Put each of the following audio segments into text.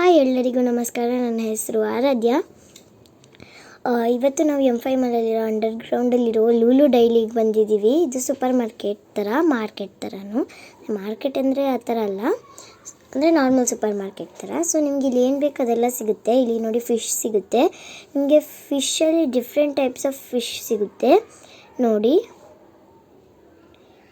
Hi ಎಲ್ಲರಿಗೂ ನಮಸ್ಕಾರ. ನನ್ನ ಹೆಸರು ಆರಾಧ್ಯ. ಇವತ್ತು ನಾವು M5 ಮನೆಯಲ್ಲಿರೋ ಅಂಡರ್ಗ್ರೌಂಡಲ್ಲಿರೋ ಲೂಲು ಡೈಲಿಗೆ ಬಂದಿದ್ದೀವಿ. ಇದು ಸೂಪರ್ ಮಾರ್ಕೆಟ್ ಥರನೂ. ಮಾರ್ಕೆಟ್ ಅಂದರೆ ಆ ಥರ ಅಲ್ಲ, ಅಂದರೆ ನಾರ್ಮಲ್ ಸೂಪರ್ ಮಾರ್ಕೆಟ್ ಥರ. ಸೊ ನಿಮ್ಗೆ ಇಲ್ಲಿ ಏನು ಬೇಕು ಅದೆಲ್ಲ ಸಿಗುತ್ತೆ. ಇಲ್ಲಿ ನೋಡಿ ಫಿಶ್ ಸಿಗುತ್ತೆ. ನಿಮಗೆ ಫಿಶಲ್ಲಿ ಡಿಫ್ರೆಂಟ್ ಟೈಪ್ಸ್ ಆಫ್ ಫಿಶ್ ಸಿಗುತ್ತೆ ನೋಡಿ.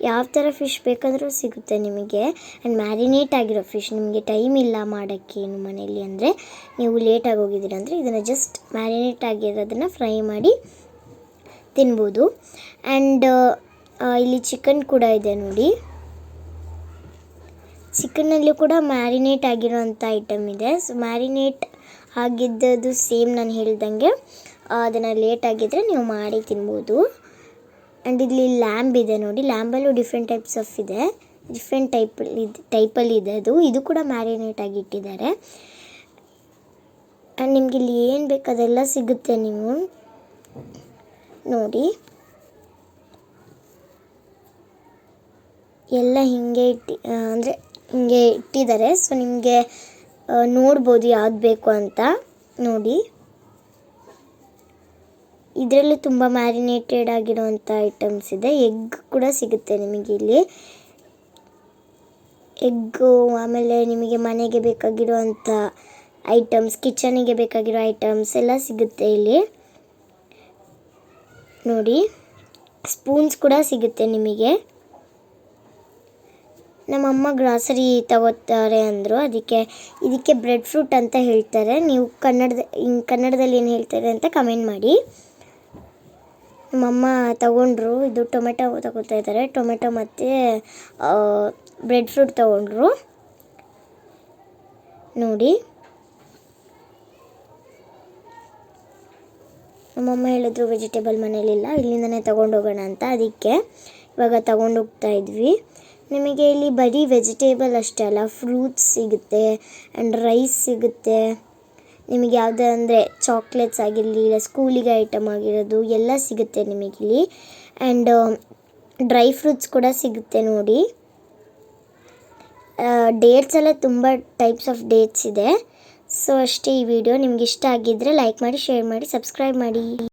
ಯಾವ ಥರ ಫಿಶ್ ಬೇಕಂದ್ರೂ ಸಿಗುತ್ತೆ ನಿಮಗೆ. ಆ್ಯಂಡ್ ಮ್ಯಾರಿನೇಟ್ ಆಗಿರೋ ಫಿಶ್, ನಿಮಗೆ ಟೈಮ್ ಇಲ್ಲ ಮಾಡೋಕ್ಕೆ ನಿಮ್ಮ ಮನೆಯಲ್ಲಿ ಅಂದರೆ, ನೀವು ಲೇಟಾಗಿ ಹೋಗಿದ್ದೀರ ಅಂದರೆ ಇದನ್ನು ಜಸ್ಟ್ ಮ್ಯಾರಿನೇಟ್ ಆಗಿರೋದನ್ನು ಫ್ರೈ ಮಾಡಿ ತಿನ್ಬೋದು. ಆ್ಯಂಡ್ ಇಲ್ಲಿ ಚಿಕನ್ ಕೂಡ ಇದೆ ನೋಡಿ. ಚಿಕನ್ನಲ್ಲೂ ಕೂಡ ಮ್ಯಾರಿನೇಟ್ ಆಗಿರೋವಂಥ ಐಟಮ್ ಇದೆ. ಸೊ ಮ್ಯಾರಿನೇಟ್ ಆಗಿದ್ದದು ಸೇಮ್ ನಾನು ಹೇಳ್ದಂಗೆ ಅದನ್ನು ಲೇಟ್ ಆಗಿದ್ದರೆ ನೀವು ಮಾಡಿ ತಿನ್ಬೋದು. ಆ್ಯಂಡ್ ಇಲ್ಲಿ ಲ್ಯಾಂಬ್ ಇದೆ ನೋಡಿ. ಲ್ಯಾಂಬಲ್ಲೂ ಡಿಫ್ರೆಂಟ್ ಟೈಪ್ಸ್ ಆಫ್ ಇದೆ, ಡಿಫ್ರೆಂಟ್ ಟೈಪಲ್ಲಿ ಇದೆ. ಇದು ಕೂಡ ಮ್ಯಾರಿನೇಟ್ ಆಗಿ ಇಟ್ಟಿದ್ದಾರೆ. ಆ್ಯಂಡ್ ನಿಮ್ಗೆ ಇಲ್ಲಿ ಏನು ಬೇಕು ಅದೆಲ್ಲ ಸಿಗುತ್ತೆ. ನೀವು ನೋಡಿ ಎಲ್ಲ ಹಿಂಗೆ ಹಿಂಗೆ ಇಟ್ಟಿದ್ದಾರೆ. ಸೊ ನಿಮಗೆ ನೋಡ್ಬೋದು ಯಾವ್ದು ಬೇಕು ಅಂತ ನೋಡಿ. ಇದರಲ್ಲೂ ತುಂಬ ಮ್ಯಾರಿನೇಟೆಡ್ ಆಗಿರೋವಂಥ ಐಟಮ್ಸ್ ಇದೆ. ಎಗ್ ಕೂಡ ಸಿಗುತ್ತೆ ನಿಮಗೆ ಇಲ್ಲಿ. ಎಗ್ಗು, ಆಮೇಲೆ ನಿಮಗೆ ಮನೆಗೆ ಬೇಕಾಗಿರುವಂಥ ಐಟಮ್ಸ್, ಕಿಚನಿಗೆ ಬೇಕಾಗಿರೋ ಐಟಮ್ಸ್ ಎಲ್ಲ ಸಿಗುತ್ತೆ ಇಲ್ಲಿ ನೋಡಿ. ಸ್ಪೂನ್ಸ್ ಕೂಡ ಸಿಗುತ್ತೆ ನಿಮಗೆ. ನಮ್ಮಮ್ಮ ಗ್ರಾಸರಿ ತಗೋತಾರೆ ಅಂದರು, ಇದಕ್ಕೆ ಬ್ರೆಡ್ ಫ್ರೂಟ್ ಅಂತ ಹೇಳ್ತಾರೆ. ನೀವು ಕನ್ನಡದಲ್ಲಿ ಏನು ಹೇಳ್ತಾರೆ ಅಂತ ಕಮೆಂಟ್ ಮಾಡಿ. ನಮ್ಮಮ್ಮ ತಗೊಂಡ್ರು. ಇದು ಟೊಮೆಟೊ ತಗೋತಾ ಇದ್ದಾರೆ. ಟೊಮೆಟೊ ಮತ್ತು ಬ್ರೆಡ್ ಫ್ರೂಟ್ ತಗೊಂಡ್ರು ನೋಡಿ. ನಮ್ಮಮ್ಮ ಹೇಳಿದ್ರು ವೆಜಿಟೇಬಲ್ ಮನೇಲಿಲ್ಲ, ಇಲ್ಲಿಂದನೇ ತೊಗೊಂಡೋಗೋಣ ಅಂತ. ಅದಕ್ಕೆ ಇವಾಗ ತೊಗೊಂಡೋಗ್ತಾ ಇದ್ವಿ. ನಿಮಗೆ ಇಲ್ಲಿ ಬರೀ ವೆಜಿಟೇಬಲ್ ಅಷ್ಟೇ ಅಲ್ಲ, ಫ್ರೂಟ್ಸ್ ಸಿಗುತ್ತೆ ಆ್ಯಂಡ್ ರೈಸ್ ಸಿಗುತ್ತೆ. ನಿಮಗೆ ಯಾವುದೇ ಅಂದರೆ ಚಾಕ್ಲೇಟ್ಸ್ ಆಗಿರಲಿ, ಇಲ್ಲ ಸ್ಕೂಲಿಗೆ ಐಟಮ್ ಆಗಿರೋದು ಎಲ್ಲ ಸಿಗುತ್ತೆ ನಿಮಗಿಲ್ಲಿ. ಆ್ಯಂಡ್ ಡ್ರೈ ಫ್ರೂಟ್ಸ್ ಕೂಡ ಸಿಗುತ್ತೆ ನೋಡಿ. ಡೇಟ್ಸ್ ಎಲ್ಲ ತುಂಬ ಟೈಪ್ಸ್ ಆಫ್ ಡೇಟ್ಸ್ ಇದೆ. ಸೊ ಅಷ್ಟೇ ಈ ವಿಡಿಯೋ. ನಿಮ್ಗೆ ಇಷ್ಟ ಆಗಿದ್ದರೆ ಲೈಕ್ ಮಾಡಿ, ಶೇರ್ ಮಾಡಿ, ಸಬ್ಸ್ಕ್ರೈಬ್ ಮಾಡಿ.